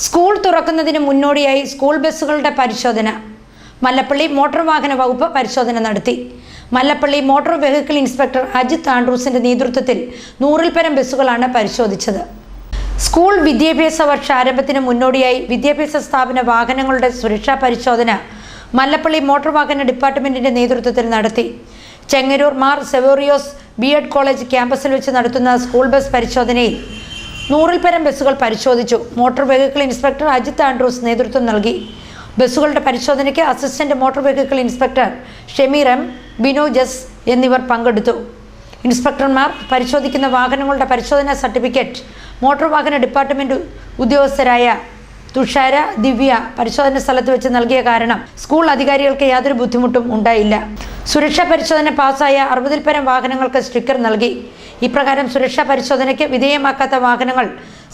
School തുറക്കുന്നതിന് മുന്നോടിയായി school ബസ്സുകളുടെ പരിശോധന. മല്ലപ്പള്ളി മോട്ടോർ വാഹന വകുപ്പ് പരിശോധന നടത്തി. Mallappally motor vehicle inspector Ajith ആൻഡ്രൂസിന്റെ നേതൃത്വത്തിൽ 100-ൽ പരം ബസ്സുകളാണ് പരിശോധിച്ചത്. സ്കൂൾ വിദ്യാഭ്യാസ വർഷാരംഭത്തിന് മുന്നോടിയായി വിദ്യാഭ്യാസ സ്ഥാപന വാഹനങ്ങളുടെ സുരക്ഷാ പരിശോധന മല്ലപ്പള്ളി മോട്ടോർ വാഹന ഡിപ്പാർട്ട്മെന്റിന്റെ നേതൃത്വത്തിൽ നടത്തി. ചെങ്ങന്നൂർ മാർ സെവേറിയോസ് ബി.എഡ് കോളേജ് ക്യാമ്പസിൽ വെച്ച് നടത്തുന്ന സ്കൂൾ ബസ് പരിശോധനയിൽ 100-ൽ പരം ബസ്സുകൾ പരിശോധിച്ചു. Motor vehicle inspector Ajith Andrews നേതൃത്വം നൽകി. ബസ്സുകളുടെ പരിശോധനയ്ക്ക് assistant motor vehicle inspector Shameer M, ബിനോജസ് എന്നിവർ പങ്കെടുത്തു. ഇൻസ്പെക്ടർമാർ പരിശോധിക്കുന്ന വാഹനങ്ങളുടെ പരിശോധനാ സർട്ടിഫിക്കറ്റ് മോട്ടോർ വാഹന ഡിപ്പാർട്ട്മെന്റ് ഉദ്യോഗസ്ഥരായ തുഷാര, ദിവ്യ പരിശോധന സ്ഥലത്ത് വെച്ച് നൽകിയ കാരണം സ്കൂൾ അധികാരികൾക്ക് യാതൊരു ബുദ്ധിമുട്ടും ഉണ്ടായില്ല. സുരക്ഷാ പരിശോധന പാസ്സായ 60-ൽ പരം വാഹനങ്ങൾക്ക് സ്റ്റിക്കർ നൽകി. ഇപ്രകാരം സുരക്ഷാ പരിശോധനയ്ക്ക് വിധേയമാക്കാത്ത വാഹനങ്ങൾ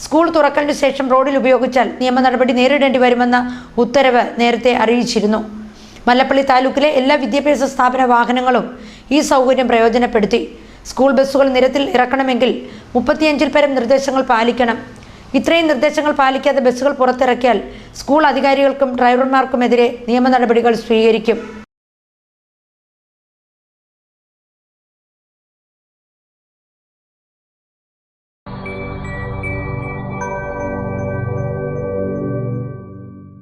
സ്കൂൾ തുറക്കലിനു ശേഷം റോഡിൽ ഉപയോഗിച്ചാൽ നിയമ നടപടി നേരിടേണ്ടി വരുമെന്ന ഉത്തരവ് നേരത്തെ അറിയിച്ചിരുന്നു. മല്ലപ്പള്ളി താലൂക്കിലെ എല്ലാ വിദ്യാഭ്യാസ സ്ഥാപന വാഹനങ്ങളും ഈ സൗകര്യം പ്രയോജനപ്പെടുത്തി. സ്കൂൾ ബസ്സുകൾ നിരത്തിൽ ഇറക്കണമെങ്കിൽ 35-ൽ പരം നിർദ്ദേശങ്ങൾ പാലിക്കണം. ഇത്രയും നിർദ്ദേശങ്ങൾ പാലിക്കാതെ ബസ്സുകൾ പുറത്തിറക്കിയാൽ സ്കൂൾ അധികാരികൾക്കും ഡ്രൈവർമാർക്കുമെതിരെ നിയമ നടപടികൾ സ്വീകരിക്കും.